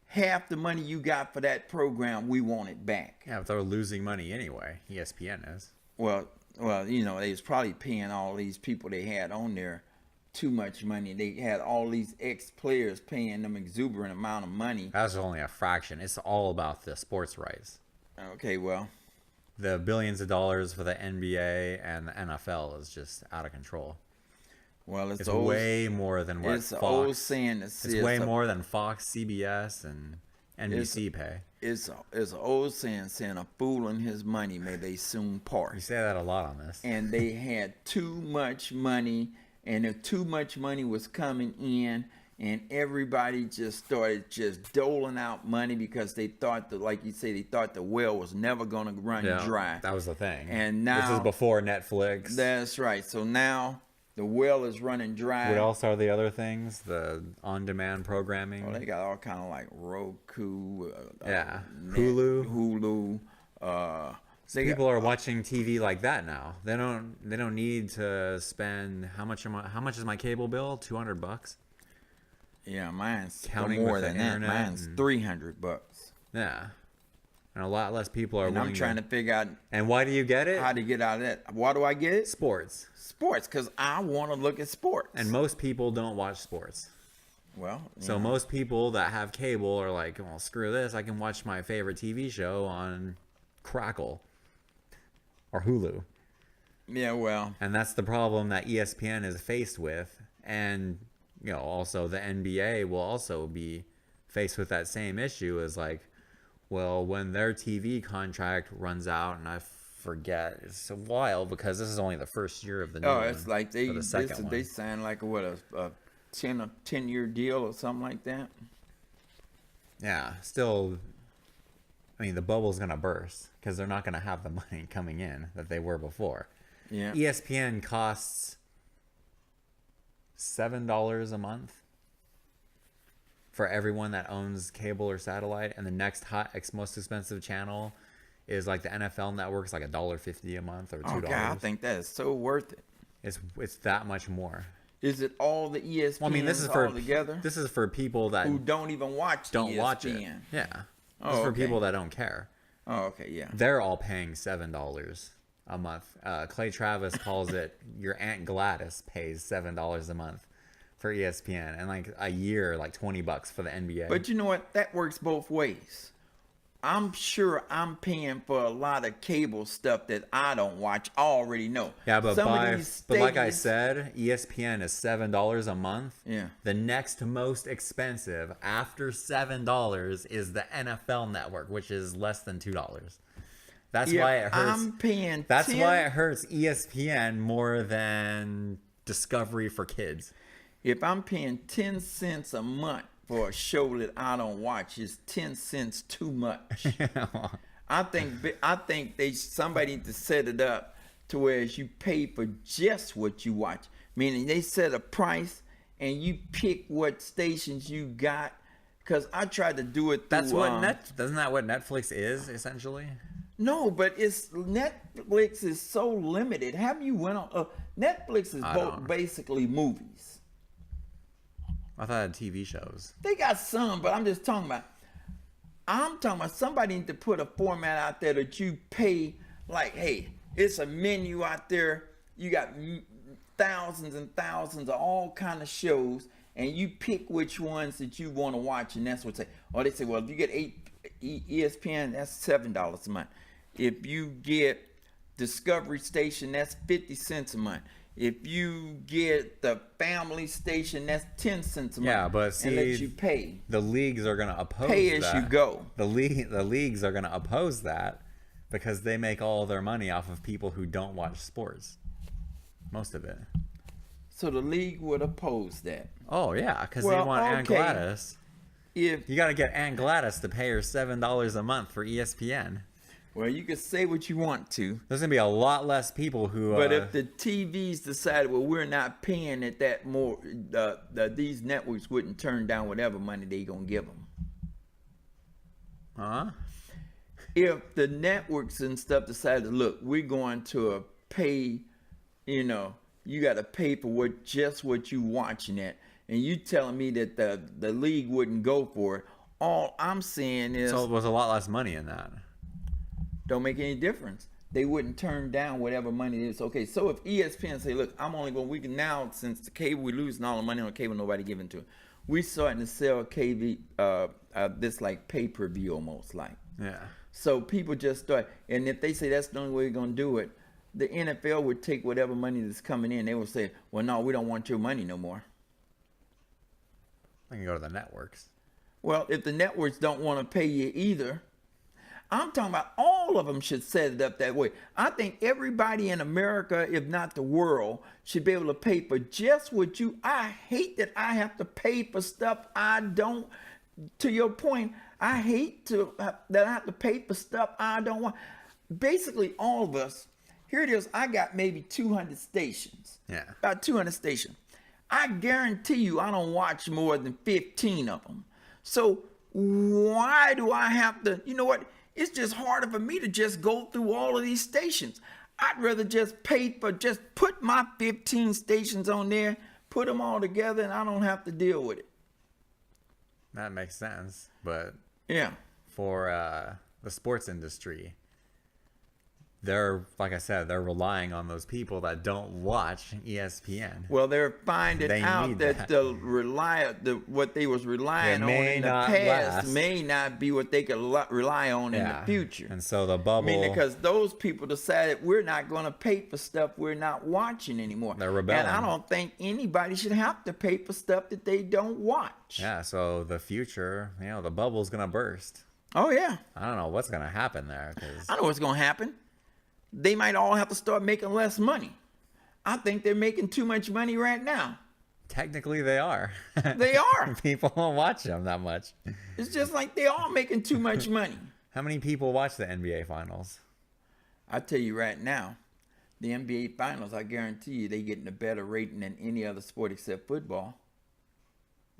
half the money you got for that program, we want it back. yeah, but they're losing money anyway. ESPN is. Well, you know, they was probably paying all these people they had on there too much money. They had all these ex-players paying them exuberant amount of money. That's only a fraction. It's all about the sports rights. Okay, well, The billions of dollars for the NBA and the NFL is just out of control. well, It's way more than what it's an Fox. old saying that It's says way more than Fox, CBS, and NBC pay. It's an old saying a fool and his money may they soon part. You say that a lot on this. And they had too much money, and if too much money was coming in, and everybody just started just doling out money because they thought that, like you say, they thought the well was never going to run dry. That was the thing. And this now- is before Netflix. That's right. So now the well is running dry. What else are the other things? The on-demand programming. Oh, they got all kind of like Roku, Yeah. Hulu. People are watching TV like that now. They don't need to spend how much is my cable bill? $200. Yeah, mine's Counting more with the than that. internet Mine's and- $300. Yeah. And a lot less people are And willing I'm trying to figure out And why do you get it? how to get out of that. Why do I get it? Sports. Sports, because I want to look at sports. And most people don't watch sports. well, So most people that have cable are like, well, screw this. I can watch my favorite TV show on Crackle or Hulu. yeah, well, And that's the problem that ESPN is faced with. And, you know, also the NBA will also be faced with that same issue, is like, well, when their TV contract runs out, and I forget, it's a while because this is only the first year of the new one. it's like for the second one. they signed like a 10-year deal or something like that. Yeah, still, I mean, the bubble's going to burst because they're not going to have the money coming in that they were before. Yeah. ESPN costs $7 a month for everyone that owns cable or satellite, and the next most expensive channel is like the NFL Network's like $1.50 a month or $2. Oh God, I think that is so worth it. It's that much more. Is it all the ESPN Well, I mean, this is for all together this is for people that who don't even watch don't ESPN? watch it. Yeah, Oh, it's for okay. people that don't care. Oh, okay, yeah. They're all paying $7 a month. Clay Travis calls it your Aunt Gladys pays $7 a month for ESPN, and like a year, like $20 for the NBA. But you know what? That works both ways. I'm sure I'm paying for a lot of cable stuff that I don't watch. I already know. yeah, but Some of by these but like I stadiums- said, ESPN is $7 a month. Yeah. The next most expensive after $7 is the NFL Network, which is less than $2. That's Yeah, why it hurts. I'm paying. That's 10 why it hurts ESPN more than Discovery for kids. If I'm paying 10 cents a month for a show that I don't watch, is 10 cents too much? I think somebody need to set it up to where you pay for just what you watch. Meaning they set a price and you pick what stations you got. Because I tried to do it. That's through, what Isn't that what Netflix is essentially? No, but it's Netflix is so limited. Have you went on? Netflix is don't. basically movies. I thought it had TV shows. They got some, but I'm talking about somebody need to put a format out there that you pay, like, hey, it's a menu out there. You got thousands and thousands of all kind of shows, and you pick which ones that you want to watch, and that's what they say. Or they say, well, if you get 8 ESPN, that's $7 a month. If you get Discovery Station, that's 50 cents a month. If you get the family station, that's 10 cents a month. Yeah, but see, and let you pay. The leagues are gonna oppose Pay as that. you go. The leagues are gonna oppose that because they make all their money off of people who don't watch sports. Most of it. So the league would oppose that. Oh yeah, because Well, they want Aunt okay. Gladys. If You got to get Aunt Gladys to pay her $7 a month for ESPN. well, you can say what you want to, There's gonna be a lot less people who. but if the TVs decide, well, we're not paying it that more, these networks wouldn't turn down whatever money they gonna give them. huh? If the networks and stuff decide to look, we're going to pay, you got to pay for what you watching it, and you telling me that the league wouldn't go for it. All I'm saying is, So it was a lot less money in that. don't make any difference. They wouldn't turn down whatever money it is. Okay, so if ESPN say, look, I'm only going, we can now, since the cable, we're losing all the money on cable, nobody giving to it. We starting to sell KV, this like pay-per-view almost like. Yeah. So people just start, and if they say that's the only way we're going to do it, the NFL would take whatever money that's coming in. They will say, well, no, we don't want your money no more. I can go to the networks. Well, if the networks don't want to pay you either, I'm talking about all of them should set it up that way. I think everybody in America, if not the world, should be able to pay for just what you. I hate that I have to pay for stuff I don't. To your point, I hate that I have to pay for stuff I don't want. Basically, all of us. Here it is. I got maybe 200 stations. Yeah. About 200 stations. I guarantee you, I don't watch more than 15 of them. So why do I have to? You know what? It's just harder for me to just go through all of these stations. I'd rather just pay for, just put my 15 stations on there, put them all together, and I don't have to deal with it. That makes sense. But Yeah. for the sports industry, they're, like I said, they're relying on those people that don't watch ESPN. Well, they're finding They out need that what they was relying It on may in the not past last. may not be what they could rely on in the future. And so the bubble, I mean, because those people decided we're not going to pay for stuff we're not watching anymore. They're rebelling. And I don't think anybody should have to pay for stuff that they don't watch. yeah, so the future, the bubble's going to burst. Oh, yeah. I don't know what's going to happen there. 'Cause I know what's going to happen. They might all have to start making less money. I think they're making too much money right now. technically they are. They are. People don't watch them that much. It's just like they are making too much money. How many people watch the NBA Finals? I tell you right now, the NBA Finals, I guarantee you, they getting a better rating than any other sport except football.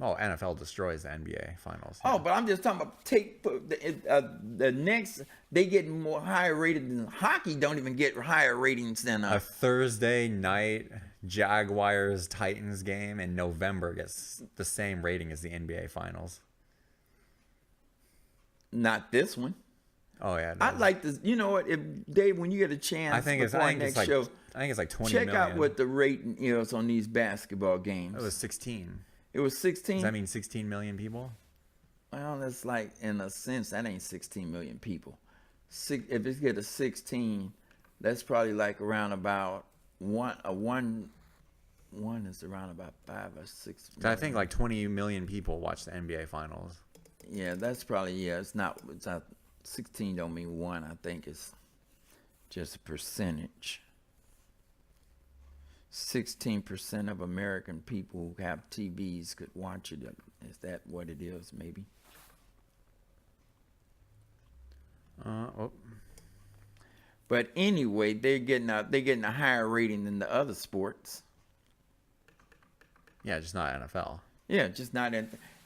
Oh, NFL destroys the NBA finals. Oh, but I'm just talking about the next. They get more higher rated than hockey. Don't even get higher ratings than A Thursday night Jaguars Titans game in November gets the same rating as the NBA finals. not this one. Oh yeah, I'd like to. You know what? If Dave, when you get a chance, I think it's before our like show, I think it's like 20 check million. out what the rating is on these basketball games. It was 16. It was 16. Does that mean 16 million people? Well, that's like, in a sense, that ain't 16 million people. If it's get a 16, that's probably like around about one is around about 5 or 6 I think like 20 million people watch the NBA finals. Yeah, that's probably, it's not 16 don't mean one. I think it's just a percentage. 16% of American people who have TVs could watch it. Is that what it is? Maybe. Oh. But anyway, they're getting a higher rating than the other sports. Yeah, just not NFL. Yeah, just not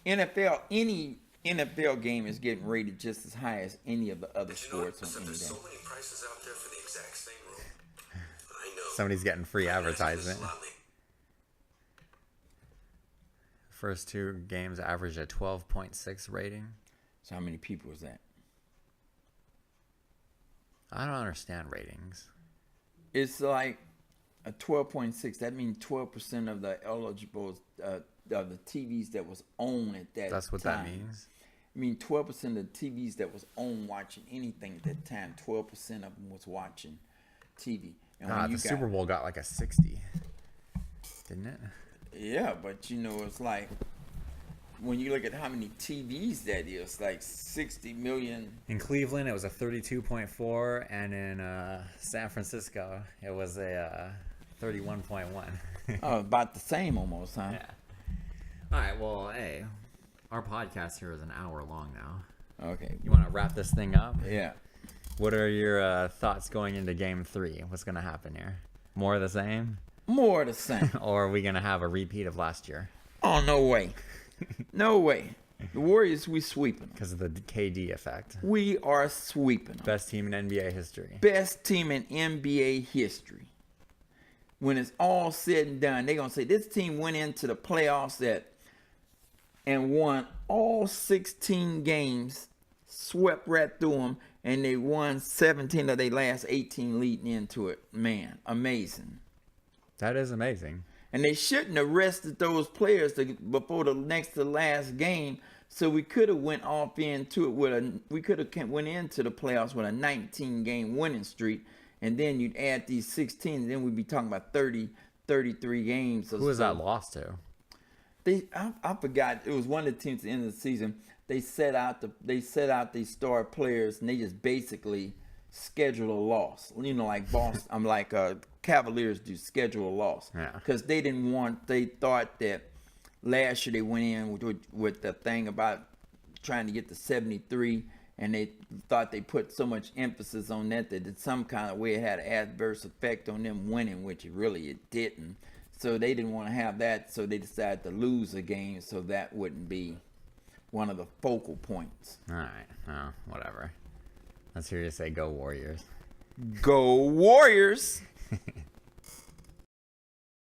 NFL. Any NFL game is getting rated just as high as any of the other sports on any day. There's so many prices out there for the exact same room. I know. Somebody's getting free advertisement. First two games averaged a 12.6 rating. So how many people is that? I don't understand ratings. It's like a 12.6. That means 12% of the eligible of the TVs that was on at that time. That's what that means. I mean, 12% of the TVs that was on watching anything at that time, 12% of them was watching TV. And when you The Super Bowl got like a 60, didn't it? Yeah, but it's like when you look at how many TVs that is, like 60 million. In Cleveland, it was a 32.4, and in San Francisco, it was a 31.1. Oh, about the same almost, huh? Yeah. All right. Well, hey, our podcast here is an hour long now. Okay. You want to wrap this thing up? Yeah. What are your thoughts going into Game 3? What's going to happen here? More of the same? More of the same. Or are we going to have a repeat of last year? Oh, no way. No way. The Warriors, we sweeping them. Because of the KD effect. We are sweeping them. Best team in NBA history. Best team in NBA history. When it's all said and done, they're going to say this team went into the playoffs and won all 16 games, swept right through them, and they won 17 of their last 18 leading into it. Man, amazing. That is amazing. And they shouldn't have rested those players before the next to last game. So we could have went off into it we could have went into the playoffs with a 19-game winning streak, and then you'd add these 16, and then we'd be talking about 30, 33 games. Who was that lost to? I forgot. It was one of the teams at the end of the season. They set out these star players, and they just basically schedule a loss. Like Boston. I'm like Cavaliers do, schedule a loss. Yeah. Because they thought that last year they went in with the thing about trying to get to 73, and they thought they put so much emphasis on that in some kind of way it had an adverse effect on them winning, which it didn't. So they didn't want to have that, so they decided to lose a game so that wouldn't be one of the focal points. All right. Oh, whatever. Let's hear you say go Warriors. Go Warriors!